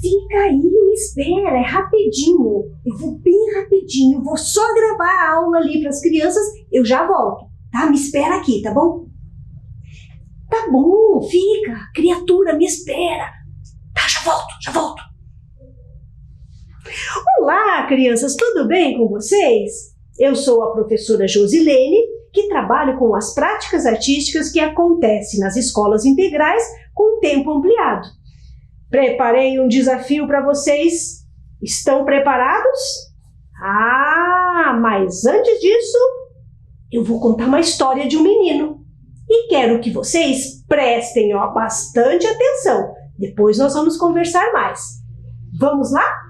Fica aí, me espera, é rapidinho. Eu vou bem rapidinho, vou só gravar a aula ali para as crianças, eu já volto, tá? Me espera aqui, tá bom? Tá bom, fica, criatura, me espera. Tá, já volto. Olá, crianças, tudo bem com vocês? Eu sou a professora Josilene, que trabalho com as práticas artísticas que acontecem nas escolas integrais com tempo ampliado. Preparei um desafio para vocês. Estão preparados? Mas antes disso, eu vou contar uma história de um menino. E quero que vocês prestem bastante atenção. Depois nós vamos conversar mais. Vamos lá?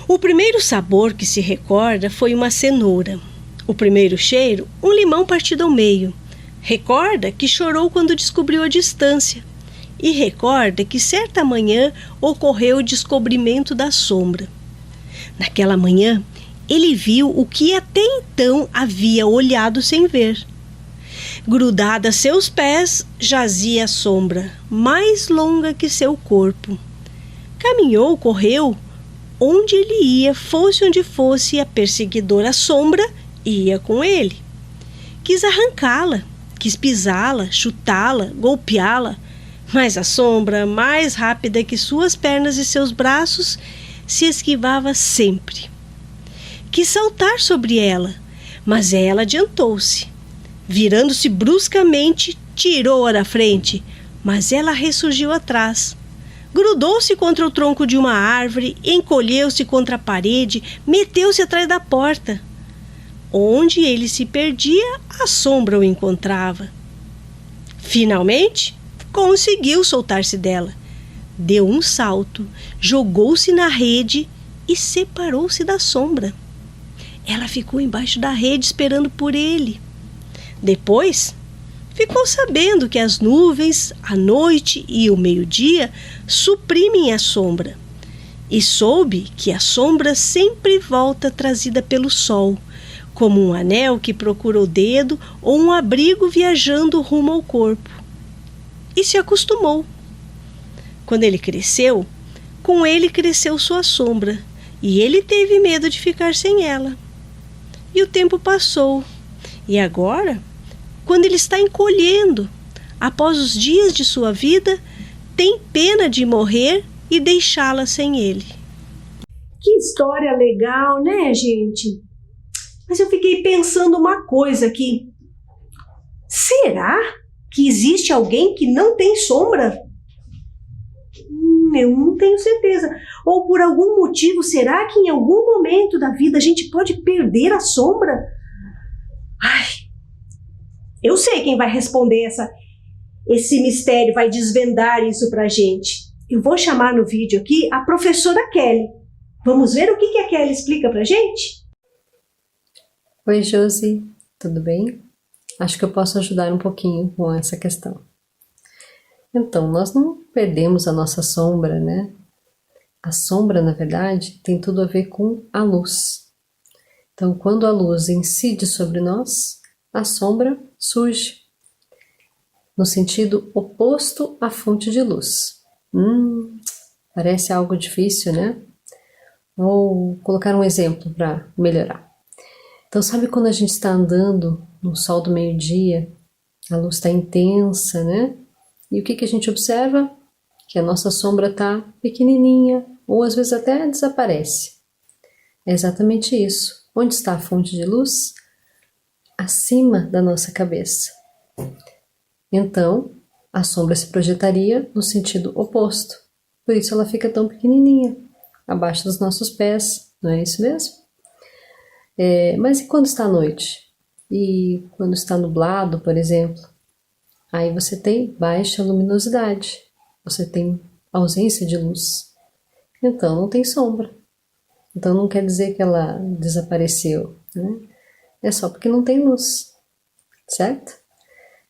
O primeiro sabor que se recorda foi uma cenoura. O primeiro cheiro, um limão partido ao meio. Recorda que chorou quando descobriu a distância. E recorda que certa manhã ocorreu o descobrimento da sombra. Naquela manhã, ele viu o que até então havia olhado sem ver. Grudada a seus pés, jazia a sombra, mais longa que seu corpo. Caminhou, correu, onde ele ia, fosse onde fosse, a perseguidora sombra ia com ele. Quis arrancá-la, quis pisá-la, chutá-la, golpeá-la, mas a sombra, mais rápida que suas pernas e seus braços, se esquivava sempre. Quis saltar sobre ela, mas ela adiantou-se. Virando-se bruscamente, tirou-a da frente, mas ela ressurgiu atrás. Grudou-se contra o tronco de uma árvore, encolheu-se contra a parede, meteu-se atrás da porta. Onde ele se perdia, a sombra o encontrava. Finalmente, conseguiu soltar-se dela. Deu um salto, jogou-se na rede e separou-se da sombra. Ela ficou embaixo da rede esperando por ele. Depois, ficou sabendo que as nuvens, a noite e o meio-dia suprimem a sombra. E soube que a sombra sempre volta trazida pelo sol, como um anel que procura o dedo ou um abrigo viajando rumo ao corpo. E se acostumou. Quando ele cresceu, com ele cresceu sua sombra, e ele teve medo de ficar sem ela. E o tempo passou, e agora, quando ele está encolhendo, após os dias de sua vida, tem pena de morrer e deixá-la sem ele. Que história legal, né, gente? Mas eu fiquei pensando uma coisa aqui. Será que existe alguém que não tem sombra? Eu não tenho certeza. Ou por algum motivo, será que em algum momento da vida a gente pode perder a sombra? Eu sei quem vai responder esse mistério, vai desvendar isso pra gente. Eu vou chamar no vídeo aqui a professora Kelly. Vamos ver o que a Kelly explica pra gente? Oi, Josi, tudo bem? Acho que eu posso ajudar um pouquinho com essa questão. Então, nós não perdemos a nossa sombra, né? A sombra, na verdade, tem tudo a ver com a luz. Então, quando a luz incide sobre nós, a sombra surge, no sentido oposto à fonte de luz. Parece algo difícil, né? Vou colocar um exemplo para melhorar. Então, sabe quando a gente está andando no sol do meio-dia, a luz está intensa, né? E o que a gente observa? Que a nossa sombra está pequenininha, ou às vezes até desaparece. É exatamente isso. Onde está a fonte de luz? Acima da nossa cabeça. Então, a sombra se projetaria no sentido oposto. Por isso ela fica tão pequenininha, abaixo dos nossos pés. Não é isso mesmo? Mas e quando está à noite? E quando está nublado, por exemplo? Aí você tem baixa luminosidade. Você tem ausência de luz. Então não tem sombra. Então não quer dizer que ela desapareceu, né? É só porque não tem luz, certo?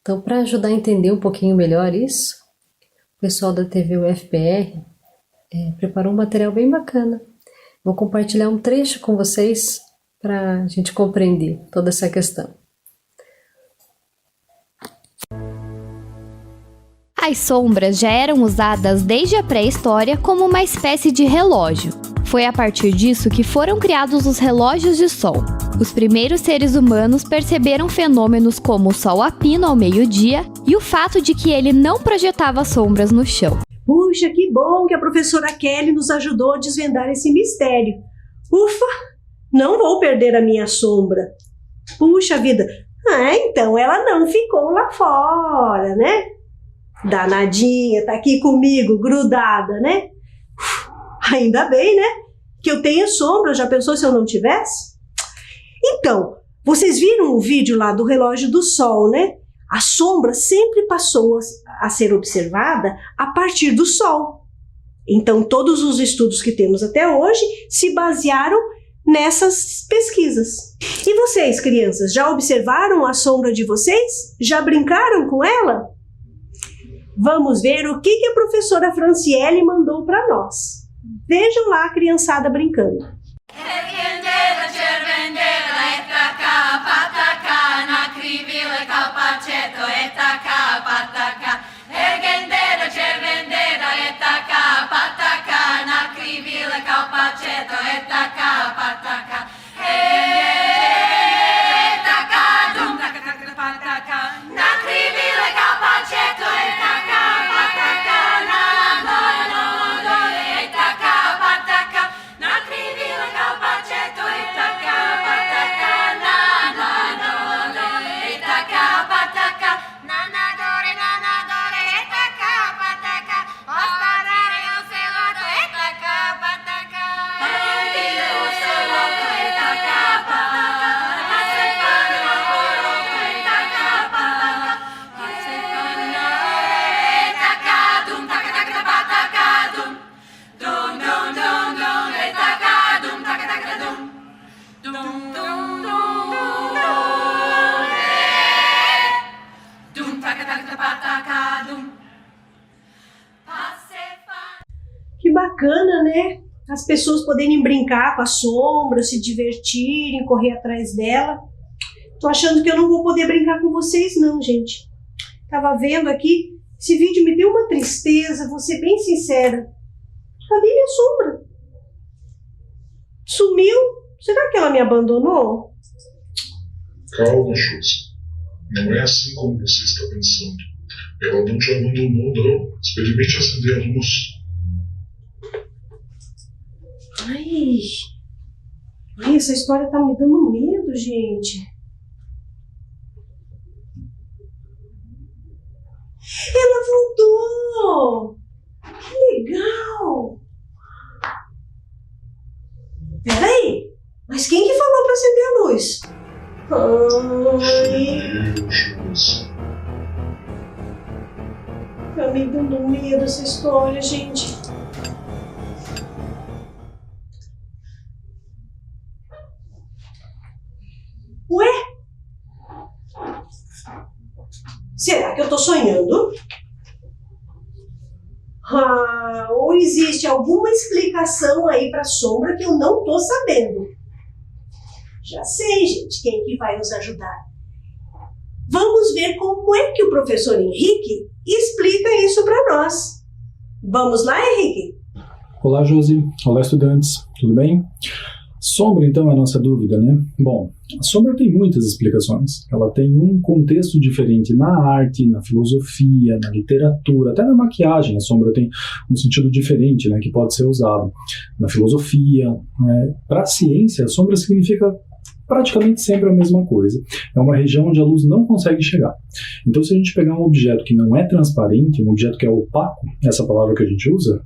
Então, para ajudar a entender um pouquinho melhor isso, o pessoal da TV UFPR preparou um material bem bacana. Vou compartilhar um trecho com vocês para a gente compreender toda essa questão. As sombras já eram usadas desde a pré-história como uma espécie de relógio. Foi a partir disso que foram criados os relógios de sol. Os primeiros seres humanos perceberam fenômenos como o sol a pino ao meio-dia e o fato de que ele não projetava sombras no chão. Puxa, que bom que a professora Kelly nos ajudou a desvendar esse mistério. Ufa, não vou perder a minha sombra. Puxa vida, então ela não ficou lá fora, né? Danadinha, tá aqui comigo, grudada, né? Ainda bem, né? Que eu tenho sombra, já pensou se eu não tivesse? Então, vocês viram o vídeo lá do relógio do sol, né? A sombra sempre passou a ser observada a partir do sol. Então, todos os estudos que temos até hoje se basearam nessas pesquisas. E vocês, crianças, já observaram a sombra de vocês? Já brincaram com ela? Vamos ver o que a professora Franciele mandou para nós. Vejam lá a criançada brincando. Que bacana, né? As pessoas poderem brincar com a sombra, se divertirem, correr atrás dela. Tô achando que eu não vou poder brincar com vocês não, gente. Tava vendo aqui, esse vídeo me deu uma tristeza, vou ser bem sincera. Cadê minha sombra? Sumiu? Será que ela me abandonou? Calma, Josi. Não é assim como você está pensando. Ela não te abandonou, não. Experimente acender a luz. Ai, essa história tá me dando medo, gente. Ela voltou! Que legal! Peraí, mas quem que falou pra acender a luz? Tá me dando medo essa história, gente. Ué? Será que eu tô sonhando? Ou existe alguma explicação aí pra sombra que eu não tô sabendo? Já sei, gente, quem que vai nos ajudar. Vamos ver como é que o professor Henrique explica isso para nós. Vamos lá, Henrique? Olá, Josi. Olá, estudantes. Tudo bem? Sombra, então, é a nossa dúvida, né? Bom, a sombra tem muitas explicações. Ela tem um contexto diferente na arte, na filosofia, na literatura, até na maquiagem. A sombra tem um sentido diferente, né, que pode ser usado. Na filosofia, para a ciência, a sombra significa praticamente sempre a mesma coisa. É uma região onde a luz não consegue chegar. Então, se a gente pegar um objeto que não é transparente, um objeto que é opaco, essa palavra que a gente usa,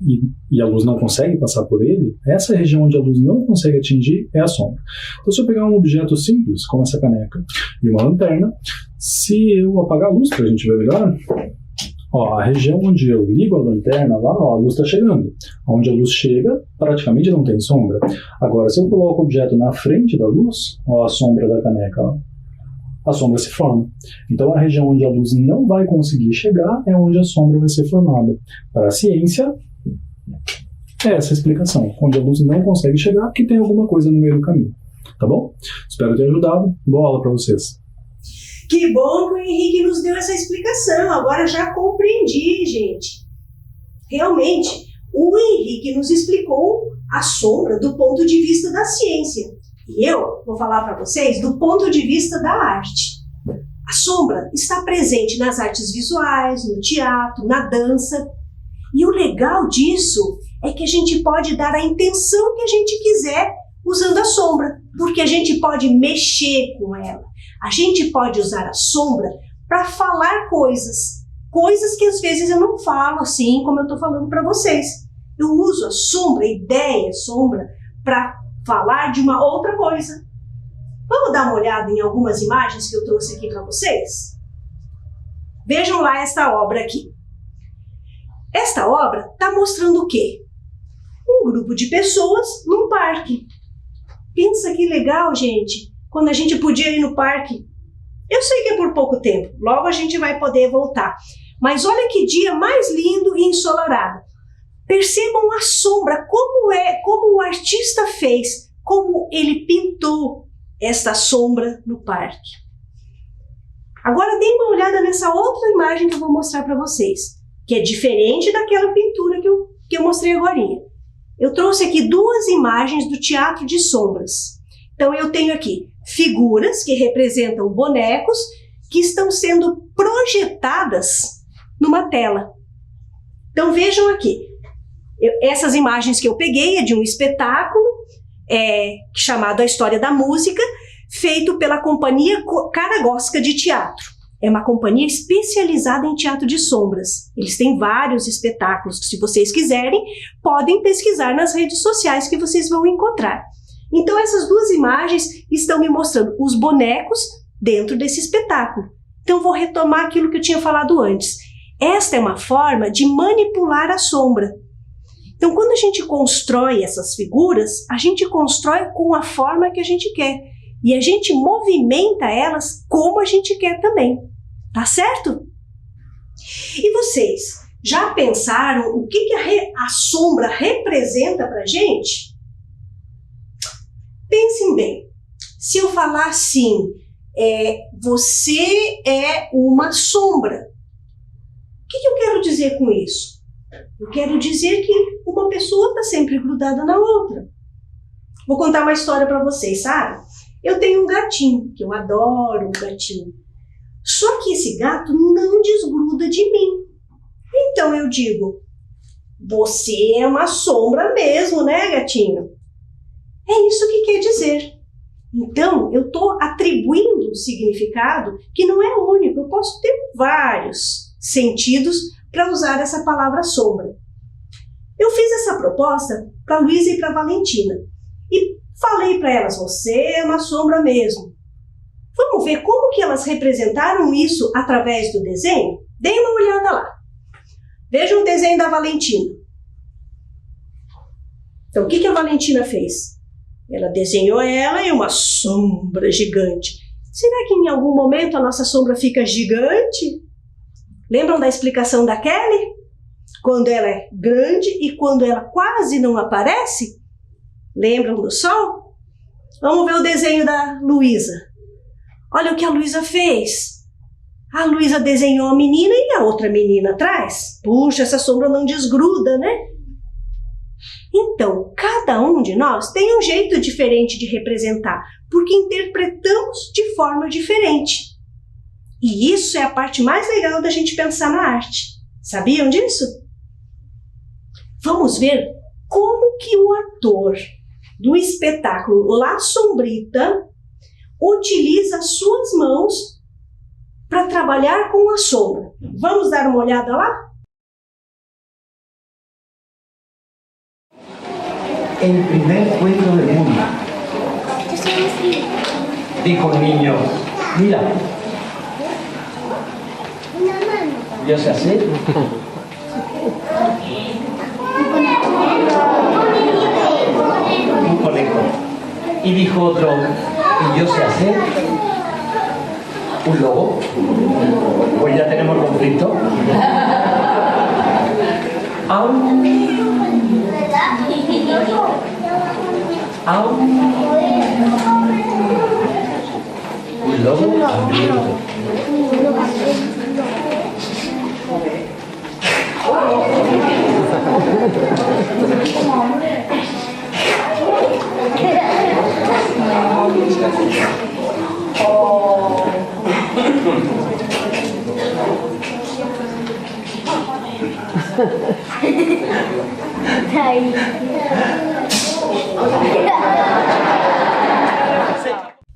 e a luz não consegue passar por ele, essa região onde a luz não consegue atingir é a sombra. Então, se eu pegar um objeto simples, como essa caneca, e uma lanterna, se eu apagar a luz para a gente ver melhor, a região onde eu ligo a lanterna, lá a luz está chegando. Onde a luz chega, praticamente não tem sombra. Agora, se eu coloco o objeto na frente da luz, a sombra da caneca, a sombra se forma. Então, a região onde a luz não vai conseguir chegar é onde a sombra vai ser formada. Para a ciência, é essa a explicação. Onde a luz não consegue chegar, porque tem alguma coisa no meio do caminho. Tá bom? Espero ter ajudado. Boa aula para vocês. Que bom que o Henrique nos deu essa explicação. Agora já compreendi, gente. Realmente, o Henrique nos explicou a sombra do ponto de vista da ciência. E eu vou falar para vocês do ponto de vista da arte. A sombra está presente nas artes visuais, no teatro, na dança. E o legal disso é que a gente pode dar a intenção que a gente quiser usando a sombra, porque a gente pode mexer com ela. A gente pode usar a sombra para falar coisas que às vezes eu não falo assim como eu estou falando para vocês. Eu uso a sombra, a ideia sombra, para falar de uma outra coisa. Vamos dar uma olhada em algumas imagens que eu trouxe aqui para vocês? Vejam lá esta obra aqui. Esta obra está mostrando o quê? Um grupo de pessoas num parque. Pensa que legal, gente, quando a gente podia ir no parque. Eu sei que é por pouco tempo, logo a gente vai poder voltar. Mas olha que dia mais lindo e ensolarado. Percebam a sombra, como o artista fez, como ele pintou esta sombra no parque. Agora deem uma olhada nessa outra imagem que eu vou mostrar para vocês, que é diferente daquela pintura que eu mostrei agorinha. Eu trouxe aqui duas imagens do teatro de sombras. Então eu tenho aqui figuras que representam bonecos que estão sendo projetadas numa tela. Então vejam aqui, essas imagens que eu peguei é de um espetáculo chamado A História da Música, feito pela Companhia Caragosca de Teatro. É uma companhia especializada em teatro de sombras. Eles têm vários espetáculos que, se vocês quiserem, podem pesquisar nas redes sociais que vocês vão encontrar. Então essas duas imagens estão me mostrando os bonecos dentro desse espetáculo. Então vou retomar aquilo que eu tinha falado antes. Esta é uma forma de manipular a sombra. Então, quando a gente constrói essas figuras, a gente constrói com a forma que a gente quer. E a gente movimenta elas como a gente quer também. Tá certo? E vocês, já pensaram o que a sombra representa pra gente? Pensem bem. Se eu falar assim, você é uma sombra. O que eu quero dizer com isso? Eu quero dizer que uma pessoa está sempre grudada na outra. Vou contar uma história para vocês, sabe? Eu tenho um gatinho, que eu adoro um gatinho. Só que esse gato não desgruda de mim. Então eu digo, você é uma sombra mesmo, né, gatinho? É isso que quer dizer. Então, eu estou atribuindo um significado que não é único. Eu posso ter vários sentidos para usar essa palavra sombra. Eu fiz essa proposta para a Luísa e para a Valentina e falei para elas, você é uma sombra mesmo. Vamos ver como que elas representaram isso através do desenho? Deem uma olhada lá. Vejam o desenho da Valentina. Então, o que a Valentina fez? Ela desenhou ela em uma sombra gigante. Será que em algum momento a nossa sombra fica gigante? Lembram da explicação da Kelly? Quando ela é grande e quando ela quase não aparece? Lembram do sol? Vamos ver o desenho da Luísa. Olha o que a Luísa fez. A Luísa desenhou a menina e a outra menina atrás. Puxa, essa sombra não desgruda, né? Então, cada um de nós tem um jeito diferente de representar, porque interpretamos de forma diferente. E isso é a parte mais legal da gente pensar na arte. Sabiam disso? Vamos ver como que o ator do espetáculo La Sombrita utiliza as suas mãos para trabalhar com a sombra. Vamos dar uma olhada lá? El primer cuento del mundo. Dijo el niño, mira, yo sé hacer un conejo. Y dijo otro, y yo sé hacer un lobo. Pues ya tenemos conflicto. Un lobo hambriento.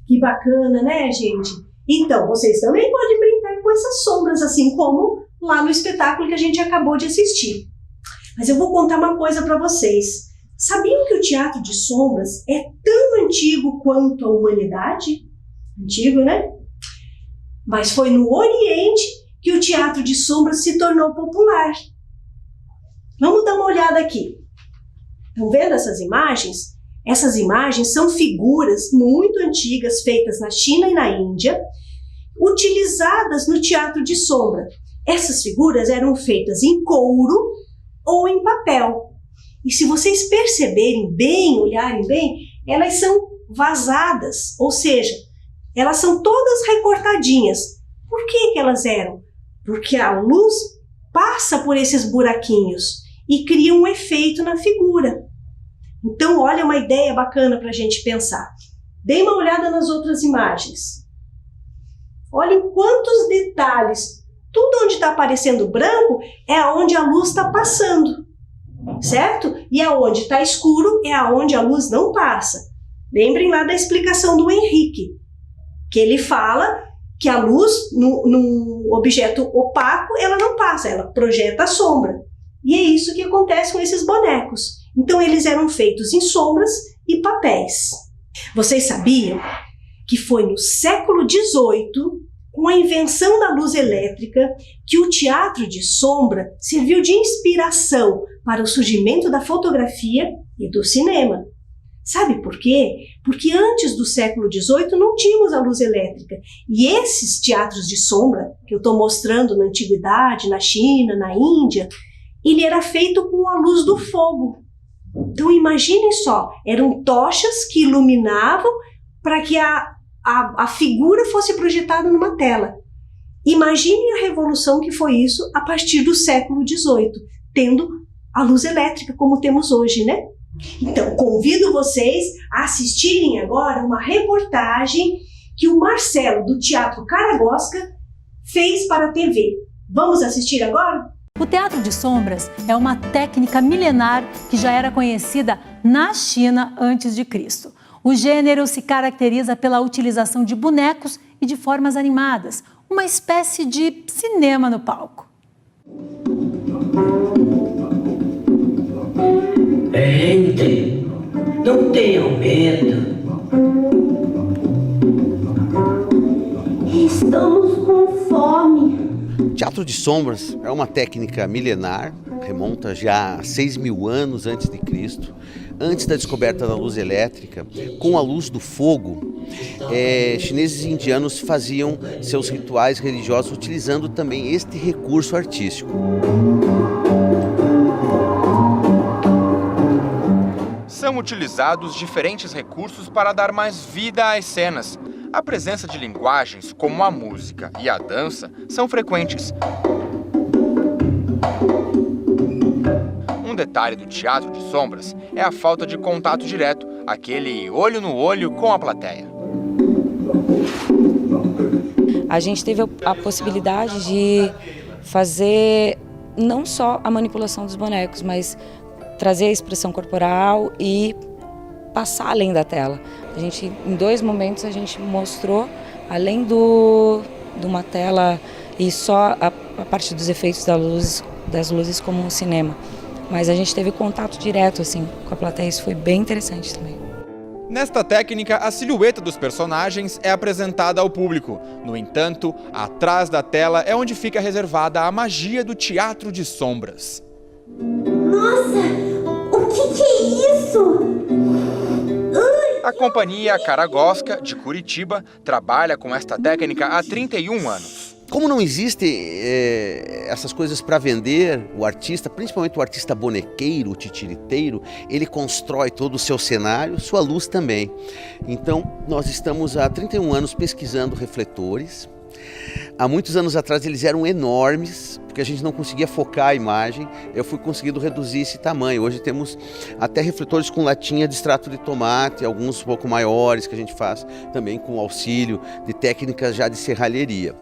Que bacana, né, gente? Então, vocês também podem brincar com essas sombras, assim como lá no espetáculo que a gente acabou de assistir. Mas eu vou contar uma coisa para vocês. Sabiam que o teatro de sombras é tão antigo quanto a humanidade? Antigo, né? Mas foi no Oriente que o teatro de sombras se tornou popular. Vamos dar uma olhada aqui. Estão vendo essas imagens? Essas imagens são figuras muito antigas feitas na China e na Índia, utilizadas no teatro de sombra. Essas figuras eram feitas em couro ou em papel. E se vocês perceberem bem, olharem bem, elas são vazadas, ou seja, elas são todas recortadinhas. Por que elas eram? Porque a luz passa por esses buraquinhos e cria um efeito na figura. Então, olha uma ideia bacana para a gente pensar. Dê uma olhada nas outras imagens. Olhem quantos detalhes. Tudo onde está aparecendo branco é aonde a luz está passando, certo? E aonde está escuro é aonde a luz não passa. Lembrem lá da explicação do Henrique, que ele fala que a luz no objeto opaco, ela não passa, ela projeta a sombra. E é isso que acontece com esses bonecos. Então eles eram feitos em sombras e papéis. Vocês sabiam que foi no século XVIII, com a invenção da luz elétrica, que o teatro de sombra serviu de inspiração para o surgimento da fotografia e do cinema. Sabe por quê? Porque antes do século XVIII não tínhamos a luz elétrica. E esses teatros de sombra, que eu estou mostrando na antiguidade, na China, na Índia, ele era feito com a luz do fogo. Então imaginem só, eram tochas que iluminavam para que a figura fosse projetada numa tela. Imaginem a revolução que foi isso a partir do século XVIII, tendo a luz elétrica como temos hoje, né? Então, convido vocês a assistirem agora uma reportagem que o Marcelo, do Teatro Caragosca, fez para a TV. Vamos assistir agora? O teatro de sombras é uma técnica milenar que já era conhecida na China antes de Cristo. O gênero se caracteriza pela utilização de bonecos e de formas animadas, uma espécie de cinema no palco. Entre, não tenham medo. Estamos com fome. Teatro de sombras é uma técnica milenar, remonta já a 6.000 anos antes de Cristo, antes da descoberta da luz elétrica. Com a luz do fogo, chineses e indianos faziam seus rituais religiosos utilizando também este recurso artístico. São utilizados diferentes recursos para dar mais vida às cenas. A presença de linguagens como a música e a dança são frequentes. Um detalhe do teatro de sombras é a falta de contato direto, aquele olho no olho com a plateia. A gente teve a possibilidade de fazer não só a manipulação dos bonecos, mas trazer a expressão corporal e passar além da tela. A gente, em 2 momentos, a gente mostrou, além de uma tela e só a parte dos efeitos das luzes como um cinema. Mas a gente teve contato direto assim, com a plateia, isso foi bem interessante também. Nesta técnica, a silhueta dos personagens é apresentada ao público. No entanto, atrás da tela é onde fica reservada a magia do teatro de sombras. Nossa, o que é isso? A companhia Caragosca, de Curitiba, trabalha com esta técnica há 31 anos. Como não existem essas coisas para vender, o artista, principalmente o artista bonequeiro, o titiriteiro, ele constrói todo o seu cenário, sua luz também. Então, nós estamos há 31 anos pesquisando refletores. Há muitos anos atrás eles eram enormes, porque a gente não conseguia focar a imagem. Eu fui conseguindo reduzir esse tamanho. Hoje temos até refletores com latinha de extrato de tomate, alguns um pouco maiores que a gente faz também com auxílio de técnicas já de serralheria.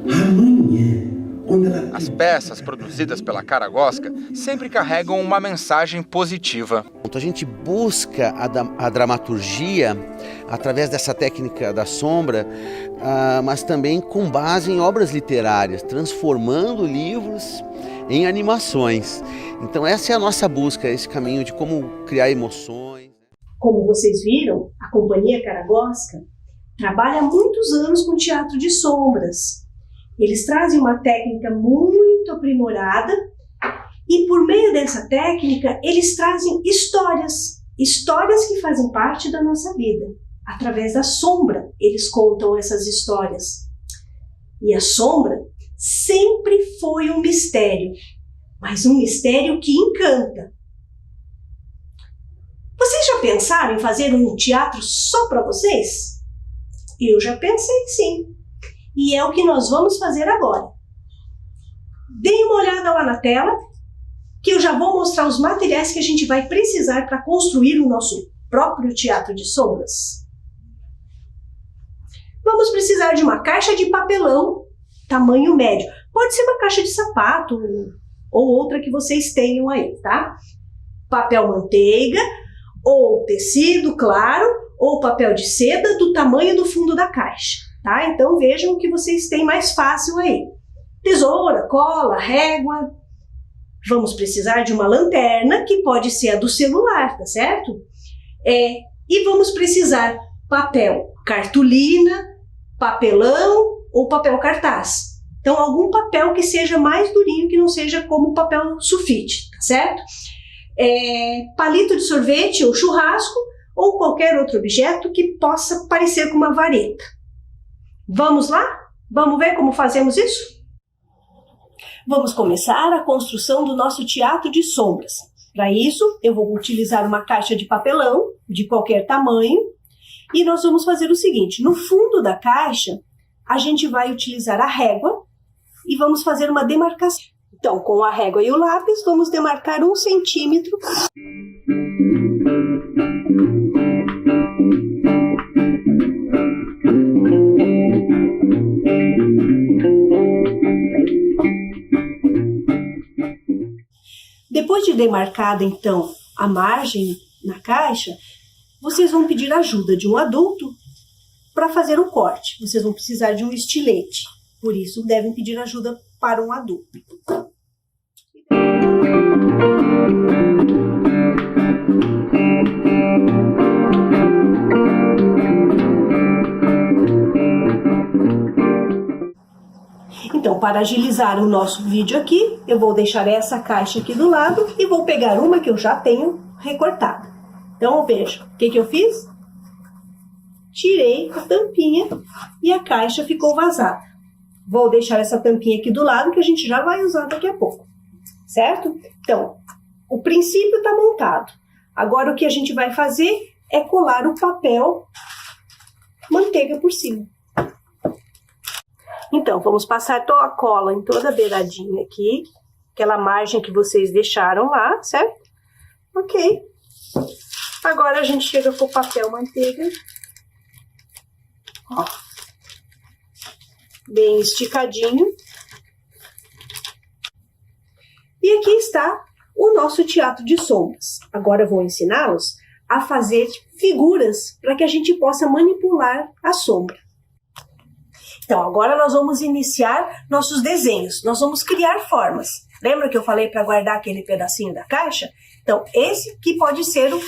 Amanhã, quando ela As peças produzidas pela Caragosca sempre carregam uma mensagem positiva. A gente busca a dramaturgia através dessa técnica da sombra, mas também com base em obras literárias, transformando livros em animações. Então essa é a nossa busca, esse caminho de como criar emoções. Como vocês viram, a Companhia Caragosca trabalha há muitos anos com teatro de sombras. Eles trazem uma técnica muito aprimorada e, por meio dessa técnica, eles trazem histórias que fazem parte da nossa vida. Através da sombra, eles contam essas histórias. E a sombra sempre foi um mistério, mas um mistério que encanta. Vocês já pensaram em fazer um teatro só para vocês? Eu já pensei sim. E é o que nós vamos fazer agora. Deem uma olhada lá na tela, que eu já vou mostrar os materiais que a gente vai precisar para construir o nosso próprio teatro de sombras. Vamos precisar de uma caixa de papelão, tamanho médio. Pode ser uma caixa de sapato ou outra que vocês tenham aí, tá? Papel manteiga, ou tecido claro, ou papel de seda do tamanho do fundo da caixa, tá? Então vejam o que vocês têm mais fácil aí. Tesoura, cola, régua. Vamos precisar de uma lanterna, que pode ser a do celular, tá certo? E vamos precisar papel cartolina, papelão ou papel cartaz. Então algum papel que seja mais durinho, que não seja como papel sulfite, tá certo? Palito de sorvete ou churrasco, ou qualquer outro objeto que possa parecer com uma vareta. Vamos lá? Vamos ver como fazemos isso? Vamos começar a construção do nosso teatro de sombras. Para isso, eu vou utilizar uma caixa de papelão, de qualquer tamanho, e nós vamos fazer o seguinte: no fundo da caixa, a gente vai utilizar a régua e vamos fazer uma demarcação. Então, com a régua e o lápis, vamos demarcar 1 centímetro. Depois de demarcada, então, a margem na caixa, vocês vão pedir ajuda de um adulto para fazer o corte. Vocês vão precisar de um estilete, por isso devem pedir ajuda para um adulto. Então, para agilizar o nosso vídeo aqui, eu vou deixar essa caixa aqui do lado e vou pegar uma que eu já tenho recortada. Então, veja, o que eu fiz? Tirei a tampinha e a caixa ficou vazada. Vou deixar essa tampinha aqui do lado que a gente já vai usar daqui a pouco, certo? Então, o princípio está montado. Agora, o que a gente vai fazer é colar o papel manteiga por cima. Então, vamos passar a cola em toda a beiradinha aqui, aquela margem que vocês deixaram lá, certo? Ok. Agora a gente chega com o papel manteiga, ó, bem esticadinho. E aqui está o nosso teatro de sombras. Agora eu vou ensiná-los a fazer figuras para que a gente possa manipular a sombra. Então, agora nós vamos iniciar nossos desenhos. Nós vamos criar formas. Lembra que eu falei para guardar aquele pedacinho da caixa? Então, esse que pode ser o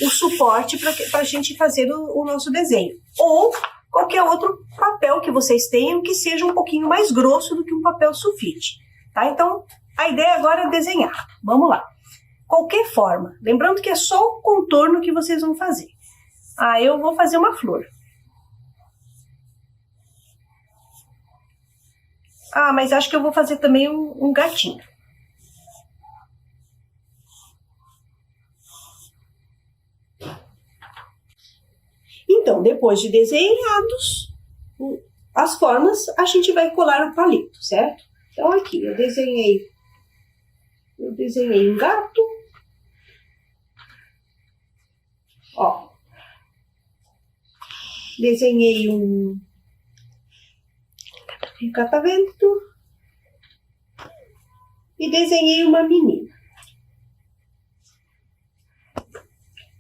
suporte para a gente fazer o nosso desenho. Ou qualquer outro papel que vocês tenham que seja um pouquinho mais grosso do que um papel sulfite. Tá? Então, a ideia agora é desenhar. Vamos lá. Qualquer forma. Lembrando que é só o contorno que vocês vão fazer. Eu vou fazer uma flor. Mas acho que eu vou fazer também um gatinho. Então, depois de desenhados as formas, a gente vai colar o palito, certo? Então, aqui, eu desenhei um gato. Ó. Desenhei um catavento. e desenhei uma menina.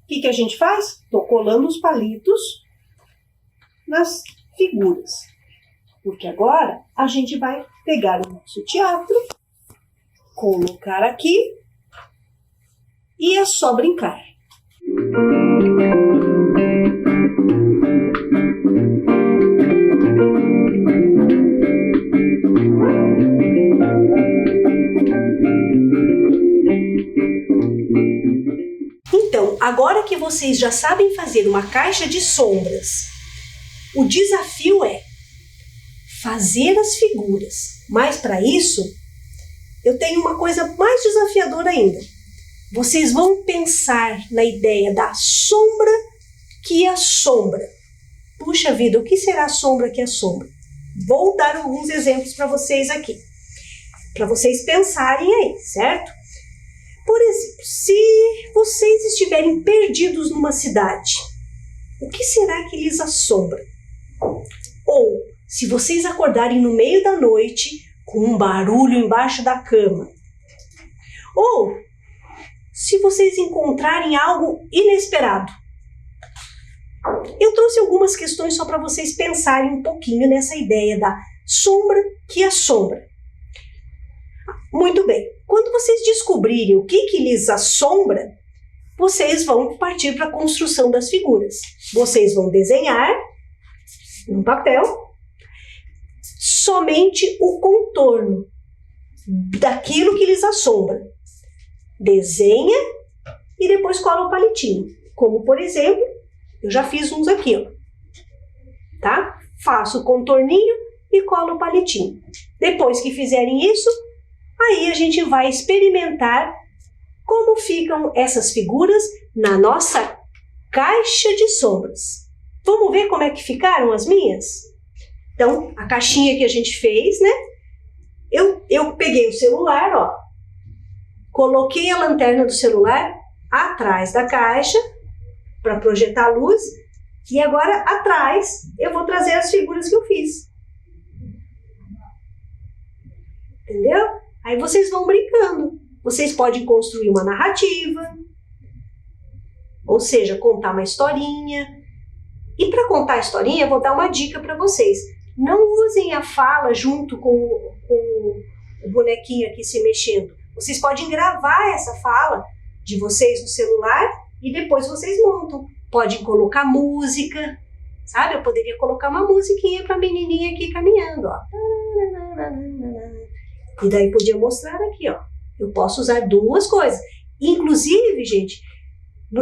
O que a gente faz? Estou colando os palitos nas figuras. Porque agora a gente vai pegar o nosso teatro, colocar aqui e é só brincar. Então, agora que vocês já sabem fazer uma caixa de sombras, o desafio é fazer as figuras. Mas para isso, eu tenho uma coisa mais desafiadora ainda. Vocês vão pensar na ideia da sombra que assombra. Puxa vida, o que será a sombra que assombra? Vou dar alguns exemplos para vocês aqui, para vocês pensarem aí, certo? Por exemplo, se vocês estiverem perdidos numa cidade, o que será que lhes assombra? Ou, se vocês acordarem no meio da noite com um barulho embaixo da cama. Ou, se vocês encontrarem algo inesperado. Eu trouxe algumas questões só para vocês pensarem um pouquinho nessa ideia da sombra que assombra. Muito bem, quando vocês descobrirem o que lhes assombra, vocês vão partir para a construção das figuras. Vocês vão desenhar no papel somente o contorno daquilo que lhes assombra. Desenha e depois cola o palitinho. Como, por exemplo, eu já fiz uns aqui, ó. Tá? Faço o contorninho e colo o palitinho. Depois que fizerem isso, aí a gente vai experimentar como ficam essas figuras na nossa caixa de sombras. Vamos ver como é que ficaram as minhas? Então, a caixinha que a gente fez, né? Eu peguei o celular, ó. Coloquei a lanterna do celular atrás da caixa para projetar a luz. E agora, atrás, eu vou trazer as figuras que eu fiz. Entendeu? Aí vocês vão brincando. Vocês podem construir uma narrativa, ou seja, contar uma historinha. E para contar a historinha, eu vou dar uma dica para vocês. Não usem a fala junto com o bonequinho aqui se mexendo. Vocês podem gravar essa fala de vocês no celular e depois vocês montam. Podem colocar música, sabe? Eu poderia colocar uma musiquinha para a menininha aqui caminhando, ó. E daí podia mostrar aqui, ó. Eu posso usar duas coisas. Inclusive, gente,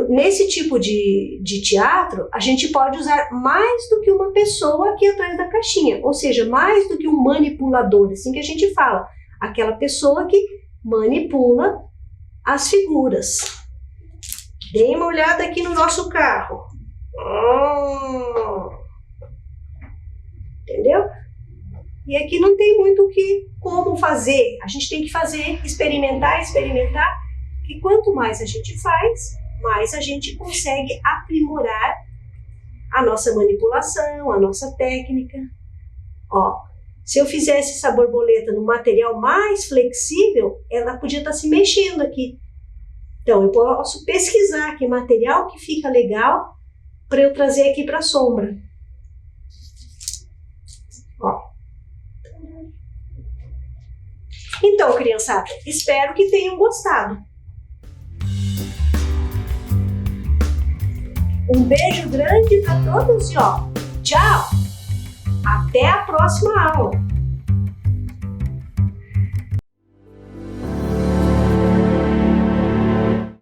nesse tipo de teatro, a gente pode usar mais do que uma pessoa aqui atrás da caixinha. Ou seja, mais do que um manipulador, assim que a gente fala. Aquela pessoa que manipula as figuras. Deem uma olhada aqui no nosso carro. Entendeu? E aqui não tem muito como fazer. A gente tem que fazer, experimentar. Que quanto mais a gente faz, mais a gente consegue aprimorar a nossa manipulação, a nossa técnica. Ó, se eu fizesse essa borboleta no material mais flexível, ela podia estar se mexendo aqui. Então, eu posso pesquisar que material que fica legal para eu trazer aqui para a sombra. Ó. Então, criançada, espero que tenham gostado. Um beijo grande para todos e ó, tchau! Até a próxima aula!